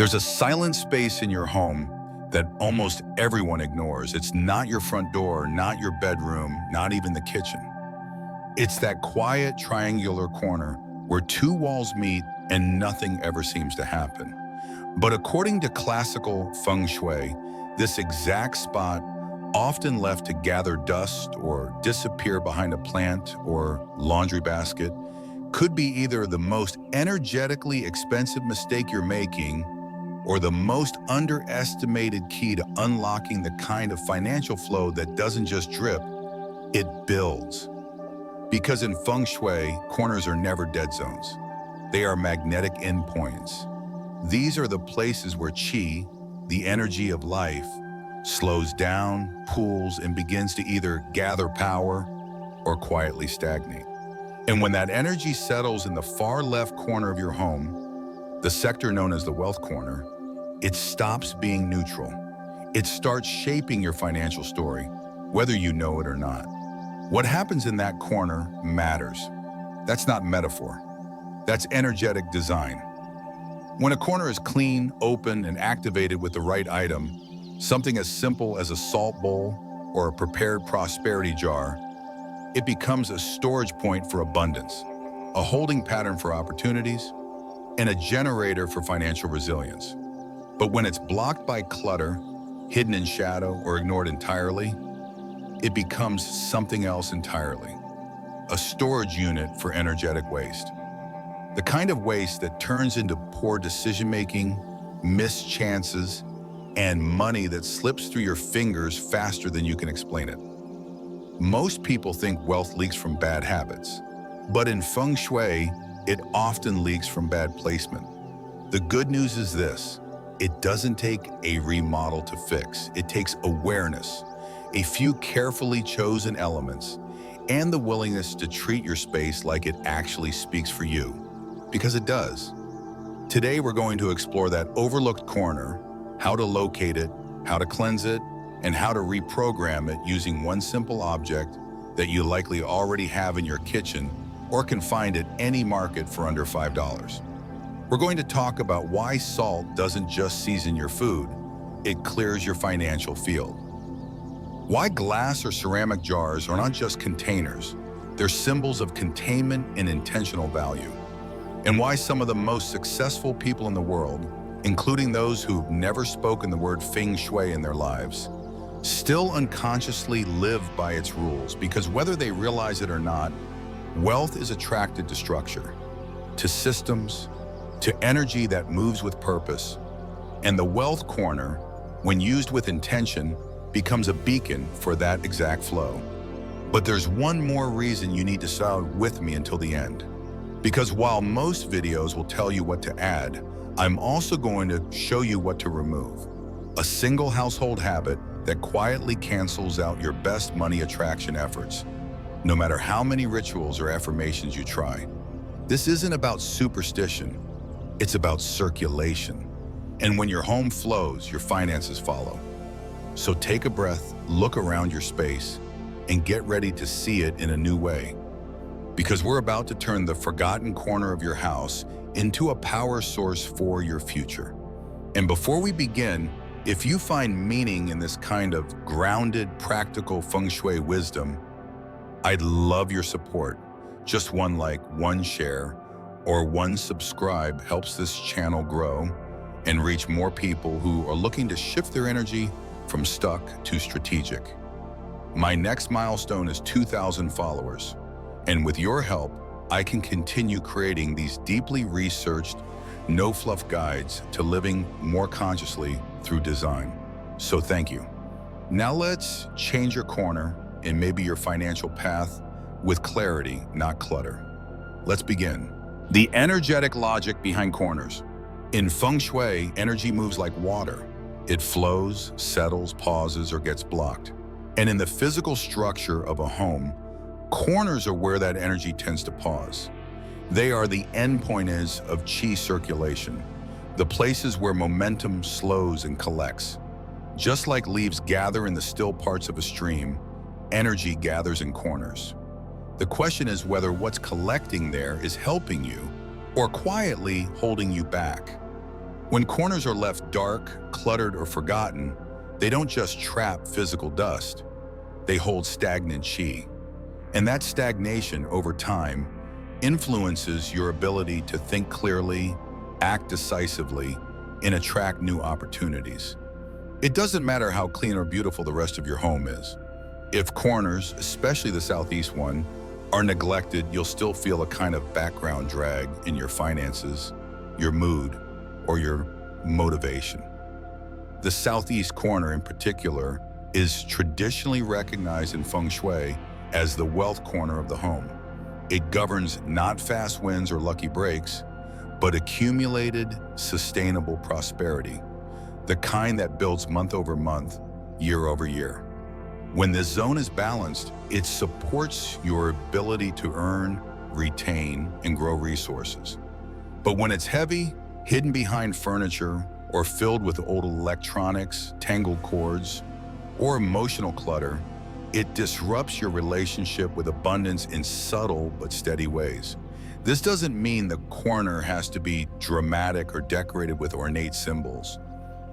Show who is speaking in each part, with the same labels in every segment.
Speaker 1: There's a silent space in your home that almost everyone ignores. It's not your front door, not your bedroom, not even the kitchen. It's that quiet triangular corner where two walls meet and nothing ever seems to happen. But according to classical Feng Shui, this exact spot, often left to gather dust or disappear behind a plant or laundry basket, could be either the most energetically expensive mistake you're making or the most underestimated key to unlocking the kind of financial flow that doesn't just drip, it builds. Because in Feng Shui, corners are never dead zones. They are magnetic endpoints. These are the places where qi, the energy of life, slows down, pools, and begins to either gather power or quietly stagnate. And when that energy settles in the far left corner of your home, the sector known as the wealth corner, it stops being neutral. It starts shaping your financial story, whether you know it or not. What happens in that corner matters. That's not metaphor. That's energetic design. When a corner is clean, open, and activated with the right item, something as simple as a salt bowl or a prepared prosperity jar, it becomes a storage point for abundance, a holding pattern for opportunities, and a generator for financial resilience. But when it's blocked by clutter, hidden in shadow, or ignored entirely, it becomes something else entirely, a storage unit for energetic waste. The kind of waste that turns into poor decision-making, missed chances, and money that slips through your fingers faster than you can explain it. Most people think wealth leaks from bad habits, but in Feng Shui, it often leaks from bad placement. The good news is this: it doesn't take a remodel to fix. It takes awareness, a few carefully chosen elements, and the willingness to treat your space like it actually speaks for you, because it does. Today, we're going to explore that overlooked corner, how to locate it, how to cleanse it, and how to reprogram it using one simple object that you likely already have in your kitchen or can find at any market for under $5. We're going to talk about why salt doesn't just season your food, it clears your financial field. Why glass or ceramic jars are not just containers, they're symbols of containment and intentional value. And why some of the most successful people in the world, including those who've never spoken the word Feng Shui in their lives, still unconsciously live by its rules, because whether they realize it or not, wealth is attracted to structure, to systems, to energy that moves with purpose. And the wealth corner, when used with intention, becomes a beacon for that exact flow. But there's one more reason you need to stay with me until the end. Because while most videos will tell you what to add, I'm also going to show you what to remove. A single household habit that quietly cancels out your best money attraction efforts, no matter how many rituals or affirmations you try. This isn't about superstition, it's about circulation. And when your home flows, your finances follow. So take a breath, look around your space, and get ready to see it in a new way. Because we're about to turn the forgotten corner of your house into a power source for your future. And before we begin, if you find meaning in this kind of grounded, practical Feng Shui wisdom, I'd love your support. Just one like, one share, or one subscribe helps this channel grow and reach more people who are looking to shift their energy from stuck to strategic. My next milestone is 2,000 followers, and with your help, I can continue creating these deeply researched, no-fluff guides to living more consciously through design. So thank you. Now let's change your corner and maybe your financial path with clarity, not clutter. Let's begin. The energetic logic behind corners. In Feng Shui, energy moves like water. It flows, settles, pauses, or gets blocked. And in the physical structure of a home, corners are where that energy tends to pause. They are the endpoints of qi circulation, the places where momentum slows and collects. Just like leaves gather in the still parts of a stream, energy gathers in corners. The question is whether what's collecting there is helping you or quietly holding you back. When corners are left dark, cluttered, or forgotten, they don't just trap physical dust, they hold stagnant qi. And that stagnation over time influences your ability to think clearly, act decisively, and attract new opportunities. It doesn't matter how clean or beautiful the rest of your home is. If corners, especially the southeast one, are neglected, you'll still feel a kind of background drag in your finances, your mood, or your motivation. The southeast corner in particular is traditionally recognized in Feng Shui as the wealth corner of the home. It governs not fast wins or lucky breaks, but accumulated, sustainable prosperity, the kind that builds month over month, year over year. When this zone is balanced, it supports your ability to earn, retain, and grow resources. But when it's heavy, hidden behind furniture, or filled with old electronics, tangled cords, or emotional clutter, it disrupts your relationship with abundance in subtle but steady ways. This doesn't mean the corner has to be dramatic or decorated with ornate symbols.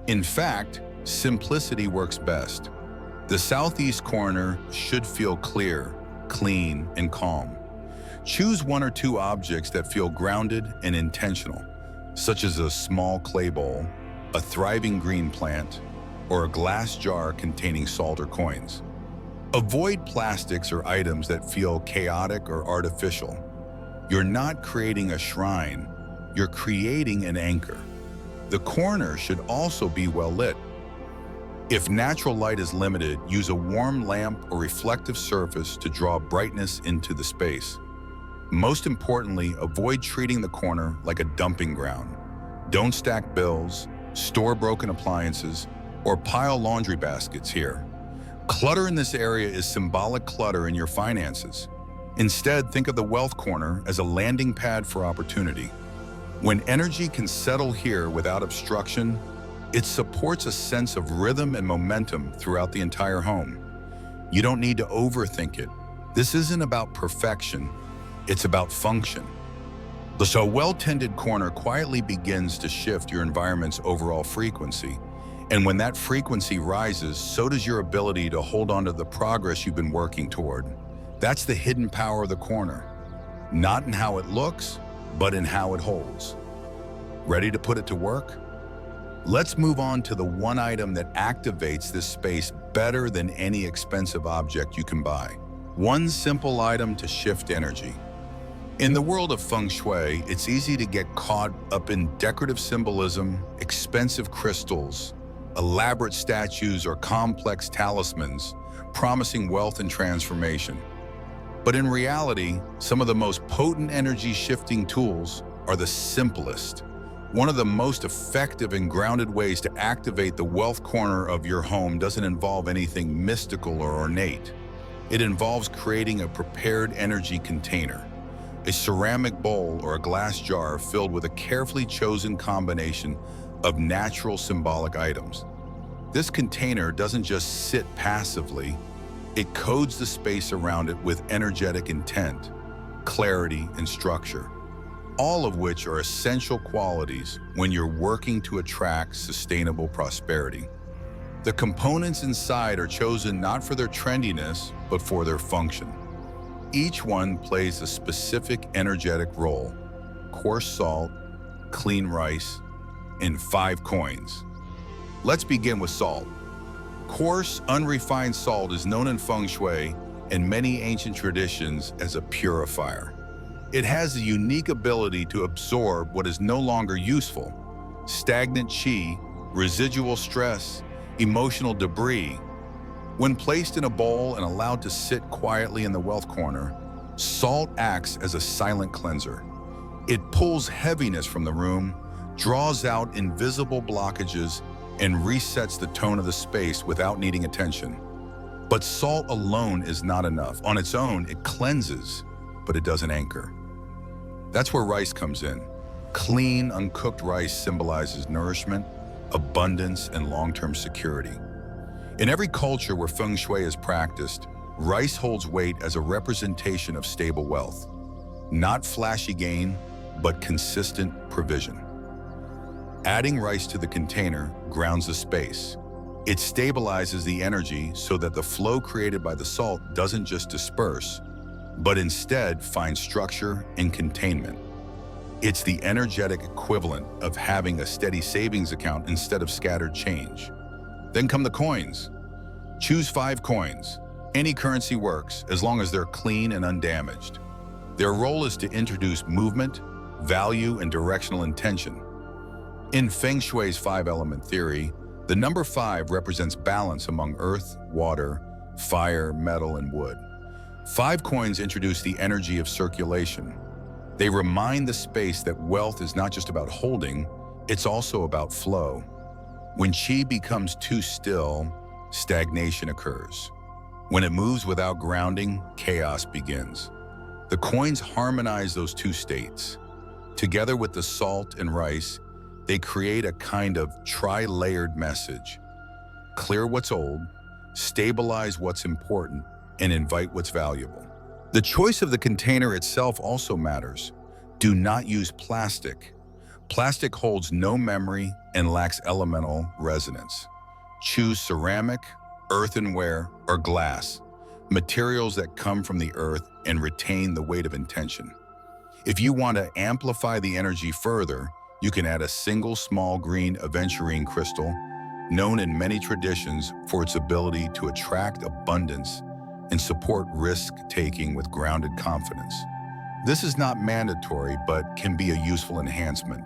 Speaker 1: In fact, simplicity works best. The southeast corner should feel clear, clean, and calm. Choose one or two objects that feel grounded and intentional, such as a small clay bowl, a thriving green plant, or a glass jar containing salt or coins. Avoid plastics or items that feel chaotic or artificial. You're not creating a shrine, you're creating an anchor. The corner should also be well lit. If natural light is limited, use a warm lamp or reflective surface to draw brightness into the space. Most importantly, avoid treating the corner like a dumping ground. Don't stack bills, store broken appliances, or pile laundry baskets here. Clutter in this area is symbolic clutter in your finances. Instead, think of the wealth corner as a landing pad for opportunity. When energy can settle here without obstruction, it supports a sense of rhythm and momentum throughout the entire home. You don't need to overthink it. This isn't about perfection, it's about function. So a well-tended corner quietly begins to shift your environment's overall frequency. And when that frequency rises, so does your ability to hold on to the progress you've been working toward. That's the hidden power of the corner. Not in how it looks, but in how it holds. Ready to put it to work? Let's move on to the one item that activates this space better than any expensive object you can buy. One simple item to shift energy. In the world of Feng Shui, it's easy to get caught up in decorative symbolism, expensive crystals, elaborate statues, or complex talismans promising wealth and transformation. But in reality, some of the most potent energy-shifting tools are the simplest. One of the most effective and grounded ways to activate the wealth corner of your home doesn't involve anything mystical or ornate. It involves creating a prepared energy container, a ceramic bowl or a glass jar filled with a carefully chosen combination of natural symbolic items. This container doesn't just sit passively, it codes the space around it with energetic intent, clarity, and structure, all of which are essential qualities when you're working to attract sustainable prosperity. The components inside are chosen not for their trendiness, but for their function. Each one plays a specific energetic role: coarse salt, clean rice, and 5 coins. Let's begin with salt. Coarse, unrefined salt is known in Feng Shui and many ancient traditions as a purifier. It has the unique ability to absorb what is no longer useful: stagnant qi, residual stress, emotional debris. When placed in a bowl and allowed to sit quietly in the wealth corner, salt acts as a silent cleanser. It pulls heaviness from the room, draws out invisible blockages, and resets the tone of the space without needing attention. But salt alone is not enough. On its own, it cleanses, but it doesn't anchor. That's where rice comes in. Clean, uncooked rice symbolizes nourishment, abundance, and long-term security. In every culture where Feng Shui is practiced, rice holds weight as a representation of stable wealth. Not flashy gain, but consistent provision. Adding rice to the container grounds the space. It stabilizes the energy so that the flow created by the salt doesn't just disperse, but instead finds structure and containment. It's the energetic equivalent of having a steady savings account instead of scattered change. Then come the coins. Choose 5 coins. Any currency works as long as they're clean and undamaged. Their role is to introduce movement, value, and directional intention. In Feng Shui's 5-element theory, the number 5 represents balance among earth, water, fire, metal, and wood. 5 coins introduce the energy of circulation. They remind the space that wealth is not just about holding, it's also about flow. When qi becomes too still, stagnation occurs. When it moves without grounding, chaos begins. The coins harmonize those two states. Together with the salt and rice, they create a kind of tri-layered message. Clear what's old, stabilize what's important, and invite what's valuable. The choice of the container itself also matters. Do not use plastic. Plastic holds no memory and lacks elemental resonance. Choose ceramic, earthenware, or glass, materials that come from the earth and retain the weight of intention. If you want to amplify the energy further, you can add a single small green aventurine crystal, known in many traditions for its ability to attract abundance and support risk-taking with grounded confidence. This is not mandatory, but can be a useful enhancement.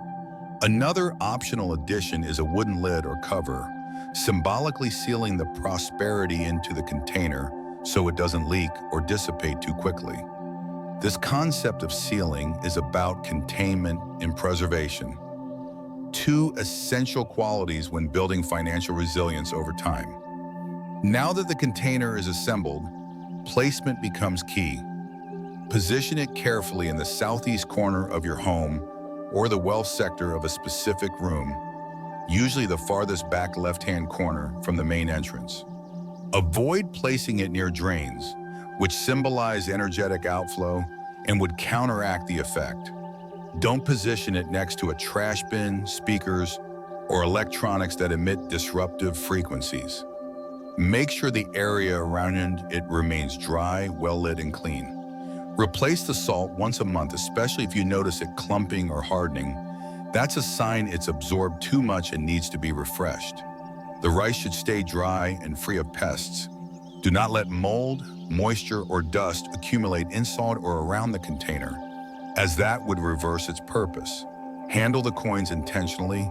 Speaker 1: Another optional addition is a wooden lid or cover, symbolically sealing the prosperity into the container so it doesn't leak or dissipate too quickly. This concept of sealing is about containment and preservation, 2 essential qualities when building financial resilience over time. Now that the container is assembled, placement becomes key. Position it carefully in the southeast corner of your home or the wealth sector of a specific room, usually the farthest back left-hand corner from the main entrance. Avoid placing it near drains, which symbolize energetic outflow and would counteract the effect. Don't position it next to a trash bin, speakers, or electronics that emit disruptive frequencies. Make sure the area around it remains dry, well-lit, and clean. Replace the salt once a month, especially if you notice it clumping or hardening. That's a sign it's absorbed too much and needs to be refreshed. The rice should stay dry and free of pests. Do not let mold, moisture, or dust accumulate inside or around the container, as that would reverse its purpose. Handle the coins intentionally.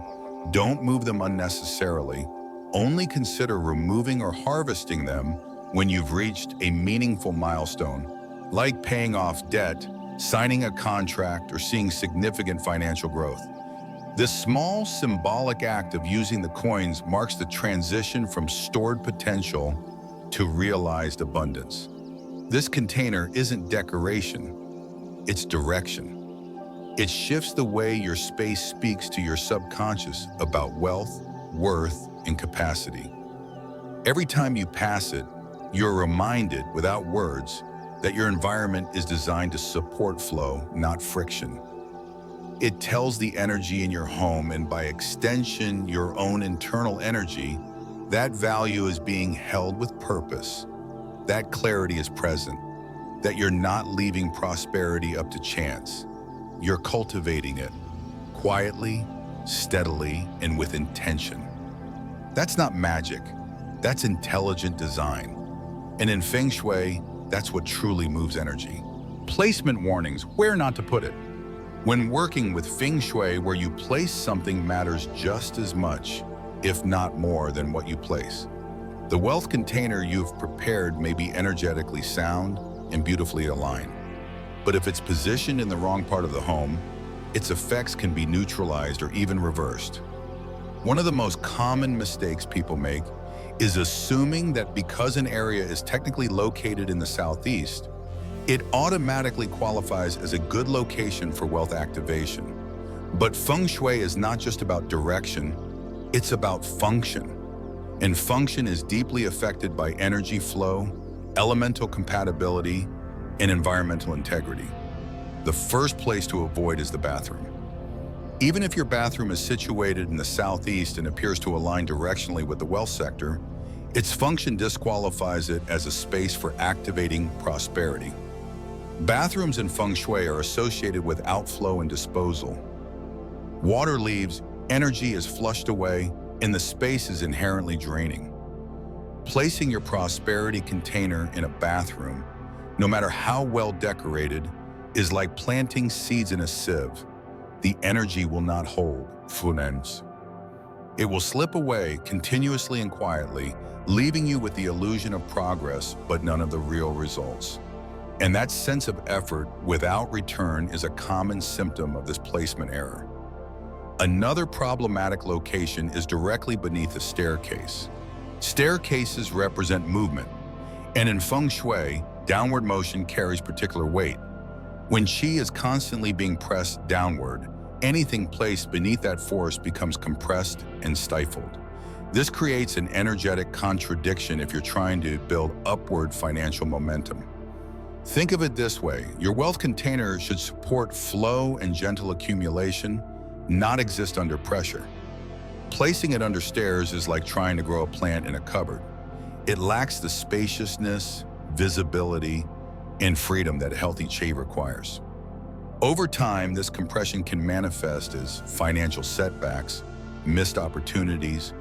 Speaker 1: Don't move them unnecessarily. Only consider removing or harvesting them when you've reached a meaningful milestone, like paying off debt, signing a contract, or seeing significant financial growth. This small symbolic act of using the coins marks the transition from stored potential to realized abundance. This container isn't decoration, it's direction. It shifts the way your space speaks to your subconscious about wealth, worth, and capacity. Every time you pass it, you're reminded, without words, that your environment is designed to support flow, not friction. It tells the energy in your home, and by extension, your own internal energy, that value is being held with purpose. That clarity is present, that you're not leaving prosperity up to chance. You're cultivating it, quietly, steadily, and with intention. That's not magic, that's intelligent design. And in Feng Shui, that's what truly moves energy. Placement warnings, where not to put it. When working with Feng Shui, where you place something matters just as much, if not more, than what you place. The wealth container you've prepared may be energetically sound and beautifully aligned. But if it's positioned in the wrong part of the home, its effects can be neutralized or even reversed. One of the most common mistakes people make is assuming that because an area is technically located in the southeast, it automatically qualifies as a good location for wealth activation. But Feng Shui is not just about direction, it's about function. And function is deeply affected by energy flow, elemental compatibility, and environmental integrity. The first place to avoid is the bathroom. Even if your bathroom is situated in the southeast and appears to align directionally with the wealth sector, its function disqualifies it as a space for activating prosperity. Bathrooms in Feng Shui are associated with outflow and disposal. Water leaves, energy is flushed away, and the space is inherently draining. Placing your prosperity container in a bathroom, no matter how well decorated, is like planting seeds in a sieve. The energy will not hold, Minfulness. It will slip away continuously and quietly, leaving you with the illusion of progress, but none of the real results. And that sense of effort without return is a common symptom of this placement error. Another problematic location is directly beneath a staircase. Staircases represent movement, and in Feng Shui, downward motion carries particular weight. When qi is constantly being pressed downward, anything placed beneath that force becomes compressed and stifled. This creates an energetic contradiction if you're trying to build upward financial momentum. Think of it this way: your wealth container should support flow and gentle accumulation, not exist under pressure. Placing it under stairs is like trying to grow a plant in a cupboard. It lacks the spaciousness, visibility, and freedom that healthy qi requires. Over time, this compression can manifest as financial setbacks, missed opportunities,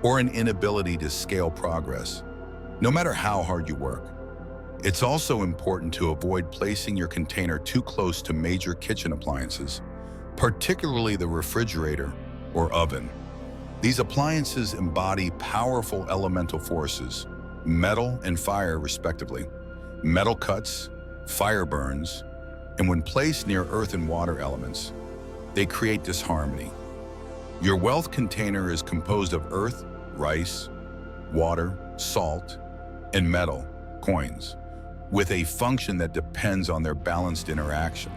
Speaker 1: or an inability to scale progress, no matter how hard you work. It's also important to avoid placing your container too close to major kitchen appliances, particularly the refrigerator or oven. These appliances embody powerful elemental forces, metal and fire respectively. Metal cuts, fire burns, and when placed near earth and water elements, they create disharmony. Your wealth container is composed of earth, rice, water, salt, and metal, coins, with a function that depends on their balanced interaction.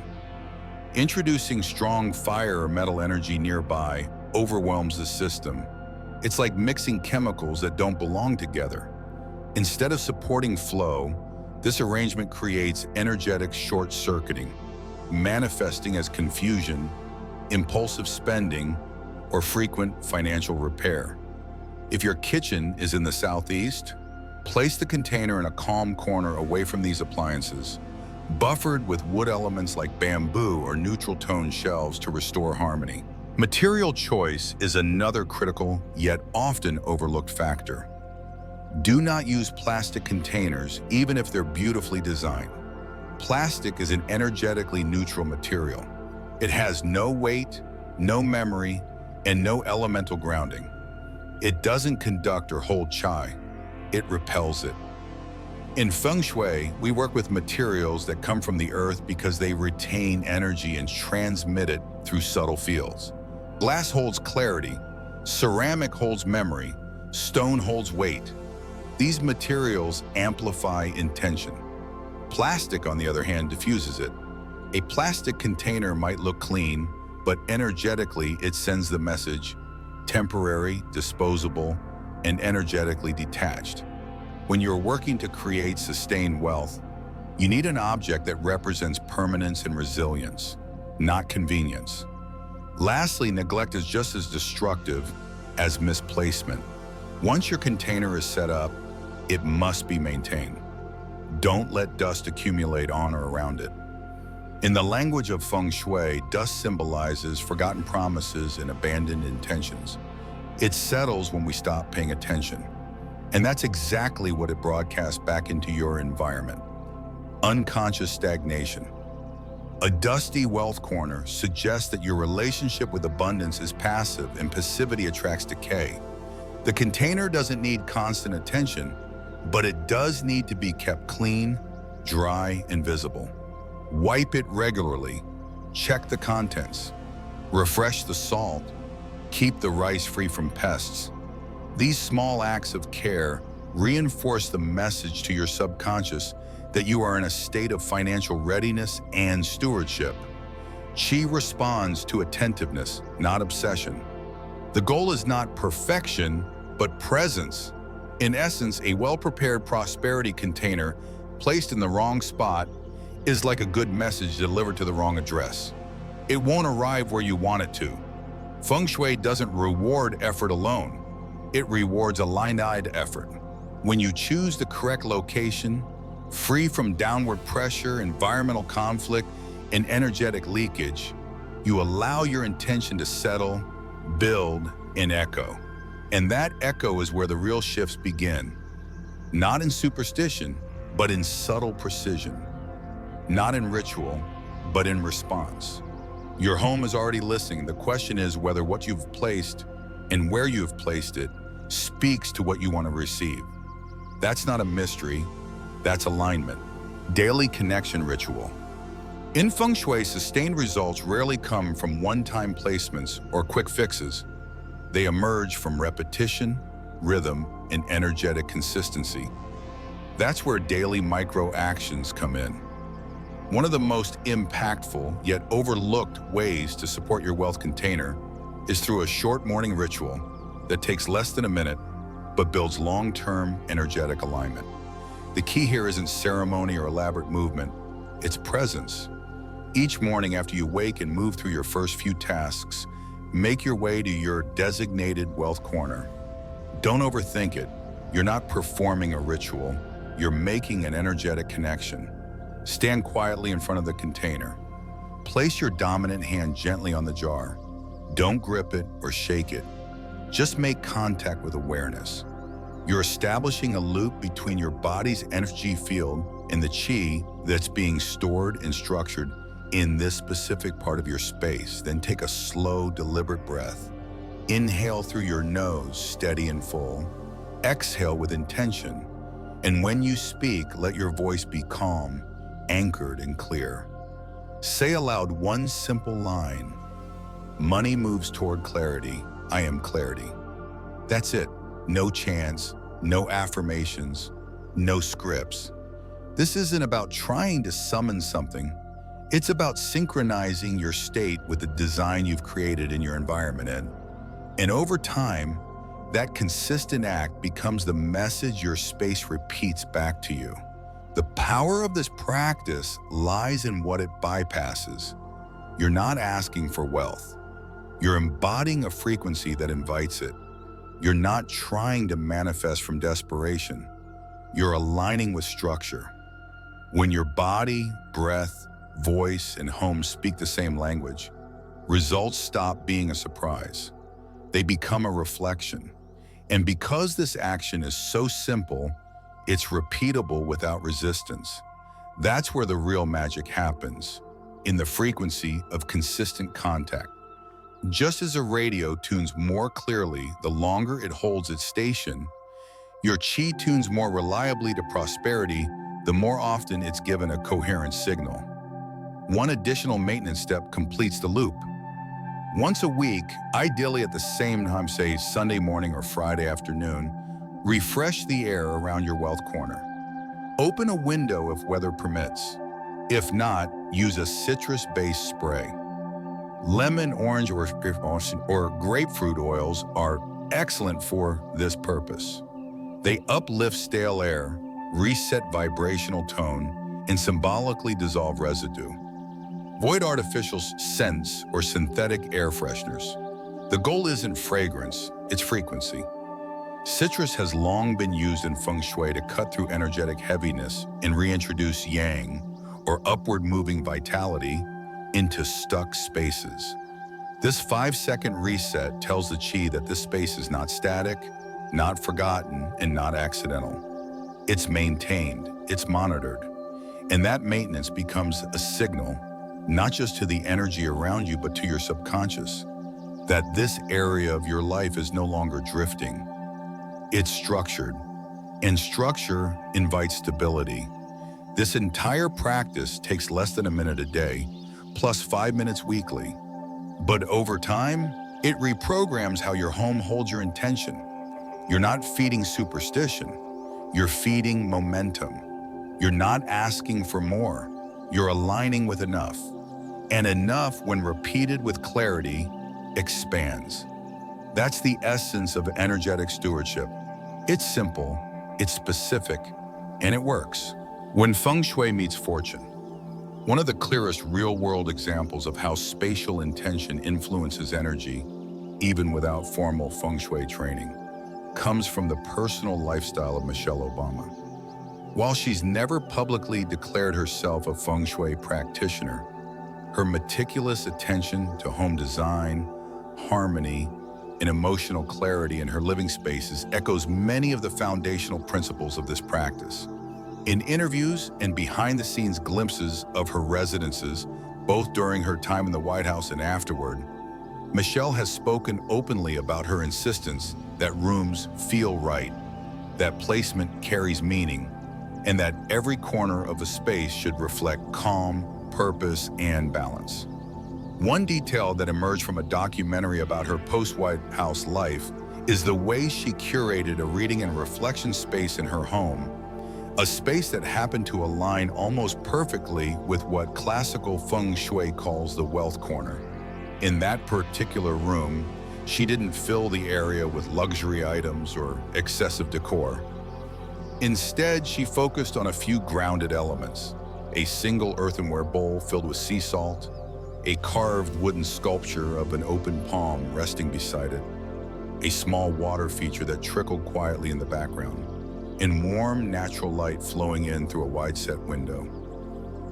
Speaker 1: Introducing strong fire or metal energy nearby overwhelms the system. It's like mixing chemicals that don't belong together. Instead of supporting flow, this arrangement creates energetic short-circuiting, manifesting as confusion, impulsive spending, or frequent financial repair. If your kitchen is in the southeast, place the container in a calm corner away from these appliances, buffered with wood elements like bamboo or neutral tone shelves to restore harmony. Material choice is another critical yet often overlooked factor. Do not use plastic containers, even if they're beautifully designed. Plastic is an energetically neutral material. It has no weight, no memory, and no elemental grounding. It doesn't conduct or hold qi. It repels it. In Feng Shui, we work with materials that come from the earth because they retain energy and transmit it through subtle fields. Glass holds clarity, ceramic holds memory, stone holds weight. These materials amplify intention. Plastic, on the other hand, diffuses it. A plastic container might look clean, but energetically it sends the message: temporary, disposable, and energetically detached. When you're working to create sustained wealth, you need an object that represents permanence and resilience, not convenience. Lastly, neglect is just as destructive as misplacement. Once your container is set up, it must be maintained. Don't let dust accumulate on or around it. In the language of Feng Shui, dust symbolizes forgotten promises and abandoned intentions. It settles when we stop paying attention. And that's exactly what it broadcasts back into your environment. Unconscious stagnation. A dusty wealth corner suggests that your relationship with abundance is passive and passivity attracts decay. The container doesn't need constant attention, but it does need to be kept clean, dry, and visible. Wipe it regularly, check the contents, refresh the salt, keep the rice free from pests. These small acts of care reinforce the message to your subconscious that you are in a state of financial readiness and stewardship. Qi responds to attentiveness, not obsession. The goal is not perfection, but presence. In essence, a well-prepared prosperity container placed in the wrong spot is like a good message delivered to the wrong address. It won't arrive where you want it to, Feng Shui doesn't reward effort alone. It rewards aligned effort. When you choose the correct location, free from downward pressure, environmental conflict, and energetic leakage, you allow your intention to settle, build, and echo. And that echo is where the real shifts begin. Not in superstition, but in subtle precision. Not in ritual, but in response. Your home is already listening. The question is whether what you've placed and where you've placed it speaks to what you want to receive. That's not a mystery, that's alignment. Daily connection ritual. In Feng Shui, sustained results rarely come from one-time placements or quick fixes. They emerge from repetition, rhythm, and energetic consistency. That's where daily micro-actions come in. One of the most impactful yet overlooked ways to support your wealth container is through a short morning ritual that takes less than a minute but builds long-term energetic alignment. The key here isn't ceremony or elaborate movement, it's presence. Each morning after you wake and move through your first few tasks, make your way to your designated wealth corner. Don't overthink it. You're not performing a ritual, you're making an energetic connection. Stand quietly in front of the container. Place your dominant hand gently on the jar. Don't grip it or shake it. Just make contact with awareness. You're establishing a loop between your body's energy field and the chi that's being stored and structured in this specific part of your space. Then take a slow, deliberate breath. Inhale through your nose, steady and full. Exhale with intention. And when you speak, let your voice be calm, anchored and clear. Say aloud one simple line. Money moves toward clarity. I am clarity. That's it. No chants, no affirmations, no scripts. This isn't about trying to summon something. It's about synchronizing your state with the design you've created in your environment. And over time, that consistent act becomes the message your space repeats back to you. The power of this practice lies in what it bypasses. You're not asking for wealth. You're embodying a frequency that invites it. You're not trying to manifest from desperation. You're aligning with structure. When your body, breath, voice, and home speak the same language, results stop being a surprise. They become a reflection. And because this action is so simple, it's repeatable without resistance. That's where the real magic happens, in the frequency of consistent contact. Just as a radio tunes more clearly the longer it holds its station, your chi tunes more reliably to prosperity the more often it's given a coherent signal. One additional maintenance step completes the loop. Once a week, ideally at the same time, say Sunday morning or Friday afternoon, refresh the air around your wealth corner. Open a window if weather permits. If not, use a citrus-based spray. Lemon, orange, or grapefruit oils are excellent for this purpose. They uplift stale air, reset vibrational tone, and symbolically dissolve residue. Avoid artificial scents or synthetic air fresheners. The goal isn't fragrance, it's frequency. Citrus has long been used in Feng Shui to cut through energetic heaviness and reintroduce yang, or upward moving vitality, into stuck spaces. This 5-second reset tells the chi that this space is not static, not forgotten, and not accidental. It's maintained, it's monitored, and that maintenance becomes a signal, not just to the energy around you, but to your subconscious, that this area of your life is no longer drifting. It's structured, and structure invites stability. This entire practice takes less than a minute a day, plus 5 minutes weekly. But over time, it reprograms how your home holds your intention. You're not feeding superstition, you're feeding momentum. You're not asking for more, you're aligning with enough. And enough, when repeated with clarity, expands. That's the essence of energetic stewardship. It's simple, it's specific, and it works. When Feng Shui meets fortune, one of the clearest real-world examples of how spatial intention influences energy even without formal Feng Shui training, comes from the personal lifestyle of Michelle Obama. While she's never publicly declared herself a Feng Shui practitioner, her meticulous attention to home design, harmony, and emotional clarity in her living spaces echoes many of the foundational principles of this practice. In interviews and behind-the-scenes glimpses of her residences, both during her time in the White House and afterward, Michelle has spoken openly about her insistence that rooms feel right, that placement carries meaning, and that every corner of a space should reflect calm, purpose, and balance. One detail that emerged from a documentary about her post-White House life is the way she curated a reading and reflection space in her home, a space that happened to align almost perfectly with what classical Feng Shui calls the wealth corner. In that particular room, she didn't fill the area with luxury items or excessive decor. Instead, she focused on a few grounded elements: a single earthenware bowl filled with sea salt, a carved wooden sculpture of an open palm resting beside it, a small water feature that trickled quietly in the background, and warm, natural light flowing in through a wide-set window.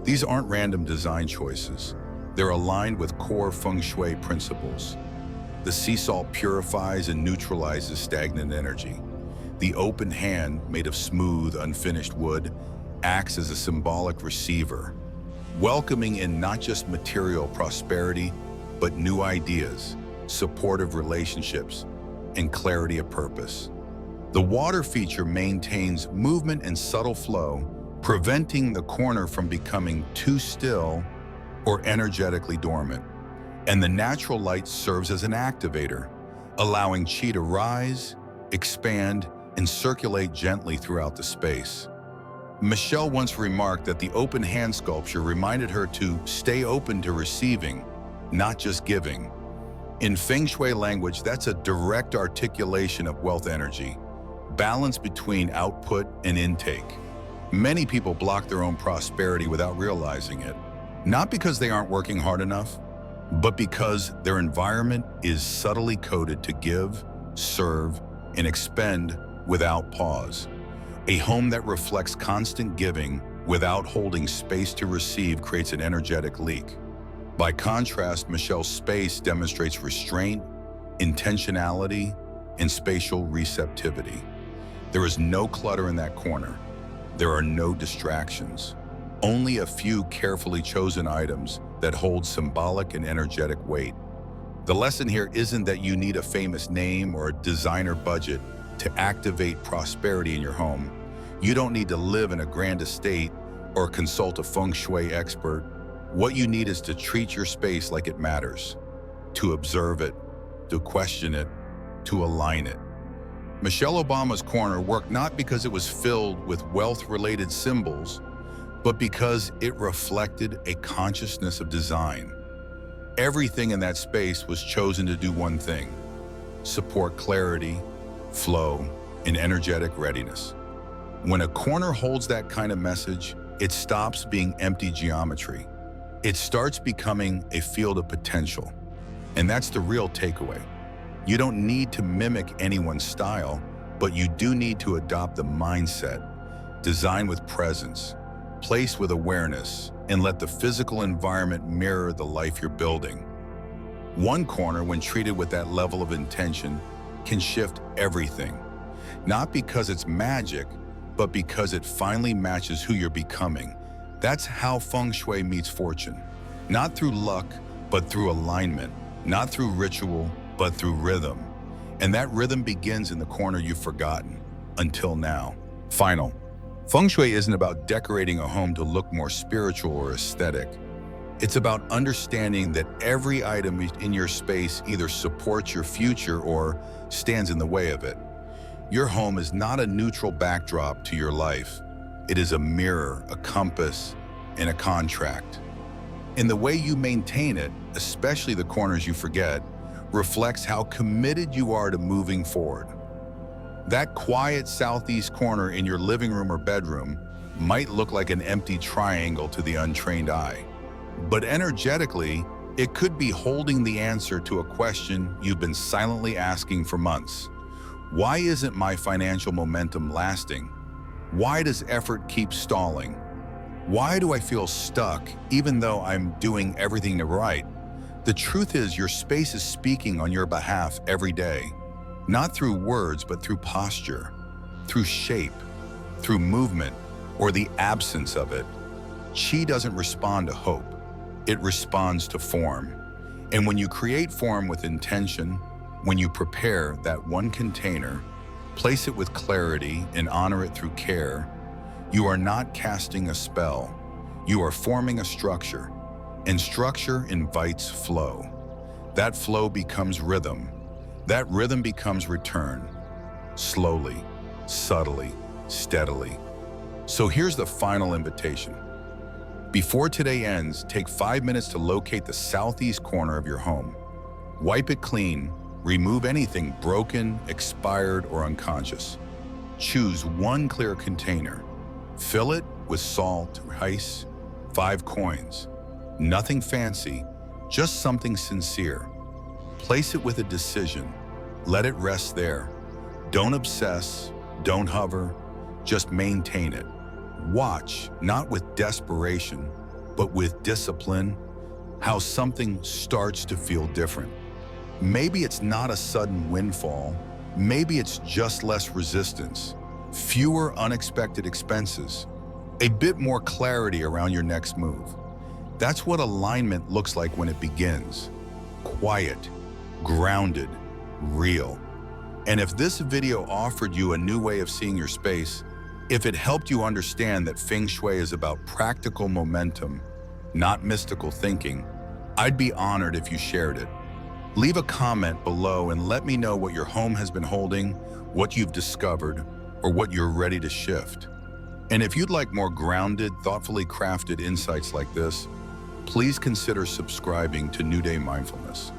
Speaker 1: These aren't random design choices. They're aligned with core Feng Shui principles. The sea salt purifies and neutralizes stagnant energy. The open hand, made of smooth, unfinished wood, acts as a symbolic receiver, welcoming in not just material prosperity, but new ideas, supportive relationships, and clarity of purpose. The water feature maintains movement and subtle flow, preventing the corner from becoming too still or energetically dormant. And the natural light serves as an activator, allowing qi to rise, expand, and circulate gently throughout the space. Michelle once remarked that the open hand sculpture reminded her to stay open to receiving, not just giving. In Feng Shui language, that's a direct articulation of wealth energy, balance between output and intake. Many people block their own prosperity without realizing it, not because they aren't working hard enough, but because their environment is subtly coded to give, serve, and expend without pause. A home that reflects constant giving without holding space to receive creates an energetic leak. By contrast, Michelle's space demonstrates restraint, intentionality, and spatial receptivity. There is no clutter in that corner. There are no distractions. Only a few carefully chosen items that hold symbolic and energetic weight. The lesson here isn't that you need a famous name or a designer budget to activate prosperity in your home. You don't need to live in a grand estate or consult a Feng Shui expert. What you need is to treat your space like it matters, to observe it, to question it, to align it. Michelle Obama's corner worked not because it was filled with wealth-related symbols, but because it reflected a consciousness of design. Everything in that space was chosen to do one thing: support clarity, flow, and energetic readiness. When a corner holds that kind of message, it stops being empty geometry. It starts becoming a field of potential. And that's the real takeaway. You don't need to mimic anyone's style, but you do need to adopt the mindset, design with presence, place with awareness, and let the physical environment mirror the life you're building. One corner, when treated with that level of intention, can shift everything. Not because it's magic, but because it finally matches who you're becoming. That's how Feng Shui meets fortune. Not through luck, but through alignment. Not through ritual, but through rhythm. And that rhythm begins in the corner you've forgotten, until now. Final. Feng Shui isn't about decorating a home to look more spiritual or aesthetic. It's about understanding that every item in your space either supports your future or stands in the way of it. Your home is not a neutral backdrop to your life. It is a mirror, a compass, and a contract. And the way you maintain it, especially the corners you forget, reflects how committed you are to moving forward. That quiet southeast corner in your living room or bedroom might look like an empty triangle to the untrained eye. But energetically, It could be holding the answer to a question you've been silently asking for months. Why isn't my financial momentum lasting? Why does effort keep stalling? Why do I feel stuck even though I'm doing everything right? The truth is your space is speaking on your behalf every day, not through words, but through posture, through shape, through movement, or the absence of it. Chi doesn't respond to hope. It responds to form. And when you create form with intention, when you prepare that one container, place it with clarity and honor it through care, you are not casting a spell. You are forming a structure, and structure invites flow. That flow becomes rhythm. That rhythm becomes return, slowly, subtly, steadily. So here's the final invitation. Before today ends, take 5 minutes to locate the southeast corner of your home. Wipe it clean, remove anything broken, expired, or unconscious. Choose one clear container. Fill it with salt, rice, 5 coins. Nothing fancy, just something sincere. Place it with a decision. Let it rest there. Don't obsess, don't hover, just maintain it. Watch, not with desperation, but with discipline, how something starts to feel different. Maybe it's not a sudden windfall. Maybe it's just less resistance, fewer unexpected expenses, a bit more clarity around your next move. That's what alignment looks like when it begins. Quiet, grounded, real. And if this video offered you a new way of seeing your space, if it helped you understand that Feng Shui is about practical momentum, not mystical thinking, I'd be honored if you shared it. Leave a comment below and let me know what your home has been holding, what you've discovered, or what you're ready to shift. And if you'd like more grounded, thoughtfully crafted insights like this, please consider subscribing to New Day Mindfulness.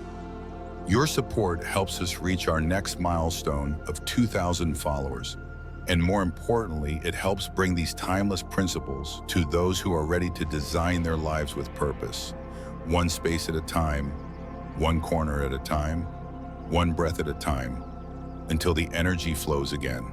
Speaker 1: Your support helps us reach our next milestone of 2,000 followers. And more importantly, it helps bring these timeless principles to those who are ready to design their lives with purpose. One space at a time, one corner at a time, one breath at a time, until the energy flows again.